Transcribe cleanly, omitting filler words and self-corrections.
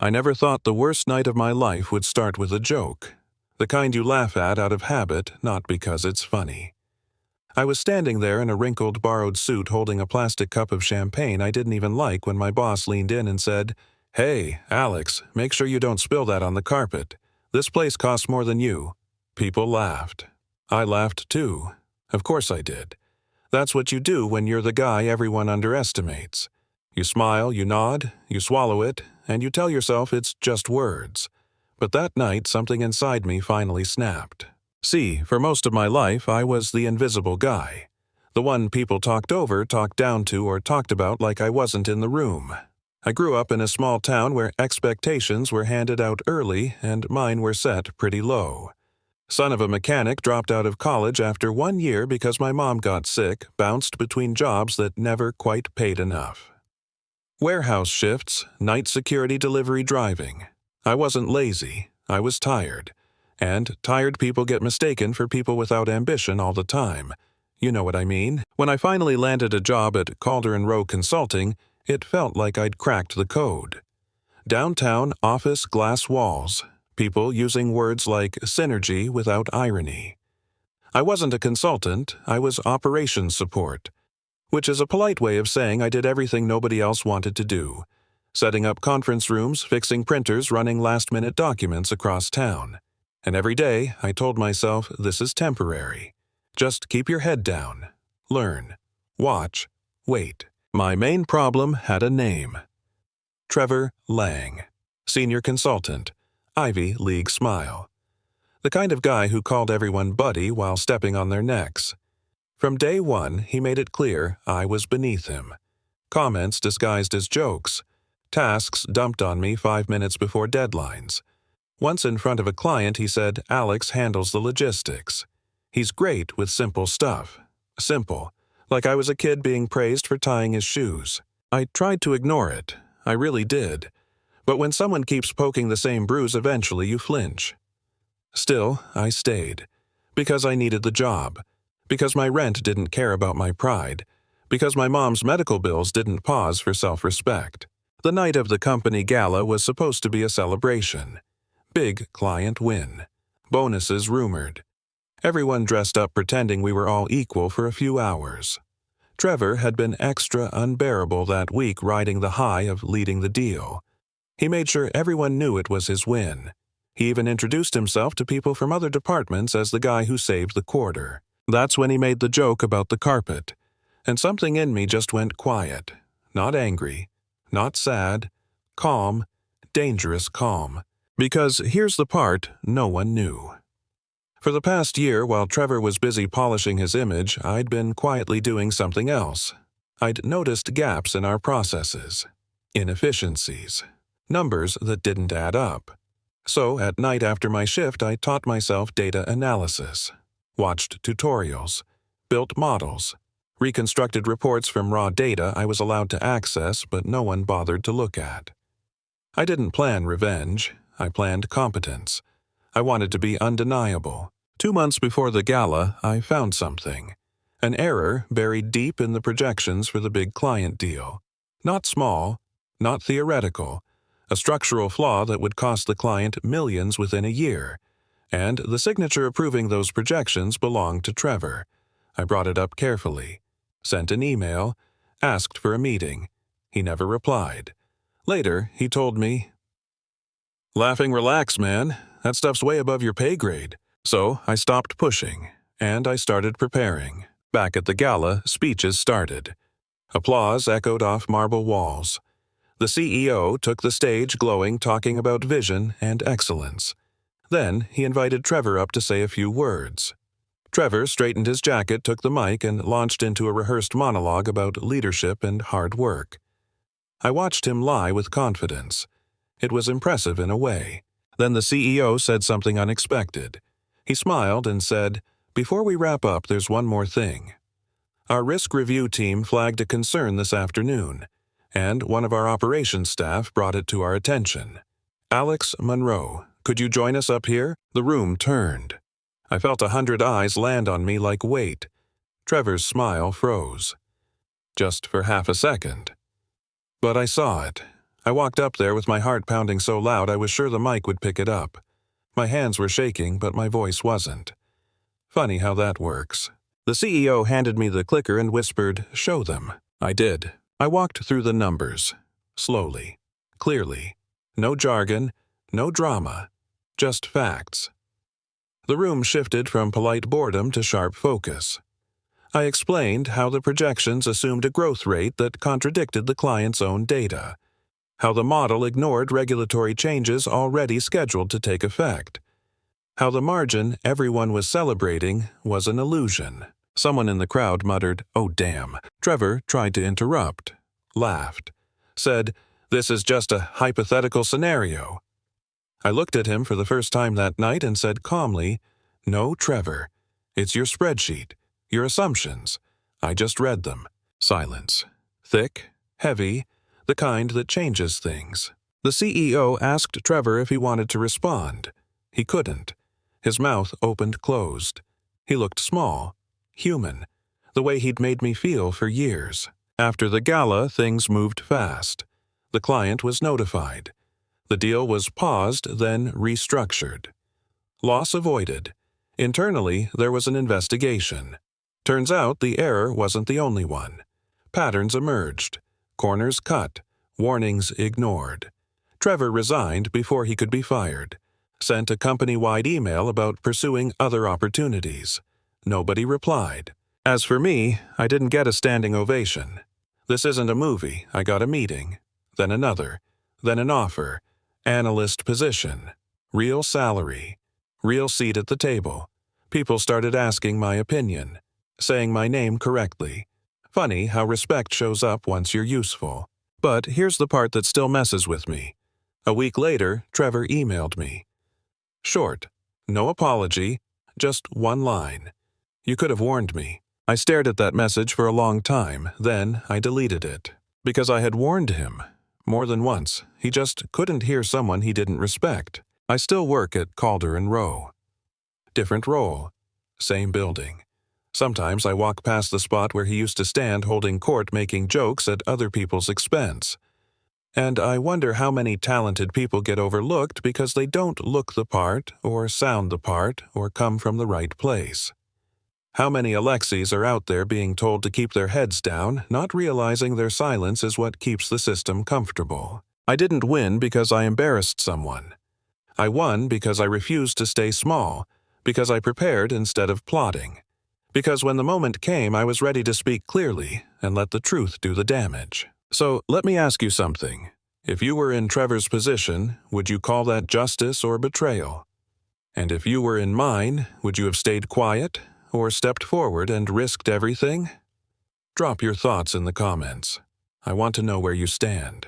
I never thought the worst night of my life would start with a joke. The kind you laugh at out of habit, not because it's funny. I was standing there in a wrinkled borrowed suit holding a plastic cup of champagne I didn't even like when my boss leaned in and said, "Hey, Alex, make sure you don't spill that on the carpet. This place costs more than you." People laughed. I laughed too. Of course I did. That's what you do when you're the guy everyone underestimates. You smile, you nod, you swallow it, and you tell yourself it's just words. But that night, something inside me finally snapped. See, for most of my life, I was the invisible guy. The one people talked over, talked down to, or talked about like I wasn't in the room. I grew up in a small town where expectations were handed out early and mine were set pretty low. Son of a mechanic, dropped out of college after 1 year because my mom got sick, bounced between jobs that never quite paid enough. Warehouse shifts, night security delivery driving. I wasn't lazy, I was tired. And tired people get mistaken for people without ambition all the time. You know what I mean? When I finally landed a job at Calder & Rowe Consulting, it felt like I'd cracked the code. Downtown office glass walls. People using words like synergy without irony. I wasn't a consultant, I was operations support, which is a polite way of saying I did everything nobody else wanted to do. Setting up conference rooms, fixing printers, running last-minute documents across town. And every day, I told myself, this is temporary. Just keep your head down. Learn. Watch. Wait. My main problem had a name. Trevor Lang. Senior consultant. Ivy League smile. The kind of guy who called everyone buddy while stepping on their necks. From day one, he made it clear I was beneath him. Comments disguised as jokes. Tasks dumped on me 5 minutes before deadlines. Once in front of a client, he said, "Alex handles the logistics. He's great with simple stuff." Simple. Like I was a kid being praised for tying his shoes. I tried to ignore it. I really did. But when someone keeps poking the same bruise, eventually you flinch. Still, I stayed. Because I needed the job. Because my rent didn't care about my pride. Because my mom's medical bills didn't pause for self-respect. The night of the company gala was supposed to be a celebration. Big client win. Bonuses rumored. Everyone dressed up pretending we were all equal for a few hours. Trevor had been extra unbearable that week, riding the high of leading the deal. He made sure everyone knew it was his win. He even introduced himself to people from other departments as the guy who saved the quarter. That's when he made the joke about the carpet. And something in me just went quiet. Not angry. Not sad. Calm. Dangerous calm. Because here's the part no one knew. For the past year, while Trevor was busy polishing his image, I'd been quietly doing something else. I'd noticed gaps in our processes. Inefficiencies. Numbers that didn't add up. So, at night after my shift, I taught myself data analysis. Watched tutorials. Built models. Reconstructed reports from raw data I was allowed to access, but no one bothered to look at. I didn't plan revenge. I planned competence. I wanted to be undeniable. 2 months before the gala, I found something. An error buried deep in the projections for the big client deal. Not small, not theoretical. A structural flaw that would cost the client millions within a year. And the signature approving those projections belonged to Trevor. I brought it up carefully. Sent an email. Asked for a meeting. He never replied. Later, he told me, "Laughing relax, man. That stuff's way above your pay grade." So I stopped pushing, and I started preparing. Back at the gala, speeches started. Applause echoed off marble walls. The CEO took the stage glowing, talking about vision and excellence. Then he invited Trevor up to say a few words. Trevor straightened his jacket, took the mic, and launched into a rehearsed monologue about leadership and hard work. I watched him lie with confidence. It was impressive in a way. Then the CEO said something unexpected. He smiled and said, "Before we wrap up, there's one more thing. Our risk review team flagged a concern this afternoon, and one of our operations staff brought it to our attention. Alex Monroe, could you join us up here?" The room turned. I felt 100 eyes land on me like weight. Trevor's smile froze. Just for half a second. But I saw it. I walked up there with my heart pounding so loud I was sure the mic would pick it up. My hands were shaking, but my voice wasn't. Funny how that works. The CEO handed me the clicker and whispered, "Show them." I did. I walked through the numbers. Slowly. Clearly. No jargon, no drama. Just facts. The room shifted from polite boredom to sharp focus. I explained how the projections assumed a growth rate that contradicted the client's own data, how the model ignored regulatory changes already scheduled to take effect, how the margin everyone was celebrating was an illusion. Someone in the crowd muttered, "Oh damn." Trevor tried to interrupt, laughed, said, "This is just a hypothetical scenario." I looked at him for the first time that night and said calmly, "No, Trevor. It's your spreadsheet, your assumptions. I just read them." Silence. Thick, heavy, the kind that changes things. The CEO asked Trevor if he wanted to respond. He couldn't. His mouth opened closed. He looked small, human, the way he'd made me feel for years. After the gala, things moved fast. The client was notified. The deal was paused, then restructured. Loss avoided. Internally, there was an investigation. Turns out the error wasn't the only one. Patterns emerged. Corners cut. Warnings ignored. Trevor resigned before he could be fired. Sent a company-wide email about pursuing other opportunities. Nobody replied. As for me, I didn't get a standing ovation. This isn't a movie. I got a meeting. Then another. Then an offer. Analyst position. Real salary. Real seat at the table. People started asking my opinion. Saying my name correctly. Funny how respect shows up once you're useful. But here's the part that still messes with me. A week later, Trevor emailed me. Short. No apology. Just one line. "You could have warned me." I stared at that message for a long time, then I deleted it. Because I had warned him. More than once, he just couldn't hear someone he didn't respect. I still work at Calder and Rowe. Different role. Same building. Sometimes I walk past the spot where he used to stand holding court making jokes at other people's expense. And I wonder how many talented people get overlooked because they don't look the part, or sound the part, or come from the right place. How many Alexis are out there being told to keep their heads down, not realizing their silence is what keeps the system comfortable. I didn't win because I embarrassed someone. I won because I refused to stay small, because I prepared instead of plotting. Because when the moment came, I was ready to speak clearly and let the truth do the damage. So let me ask you something. If you were in Trevor's position, would you call that justice or betrayal? And if you were in mine, would you have stayed quiet? Or stepped forward and risked everything? Drop your thoughts in the comments. I want to know where you stand.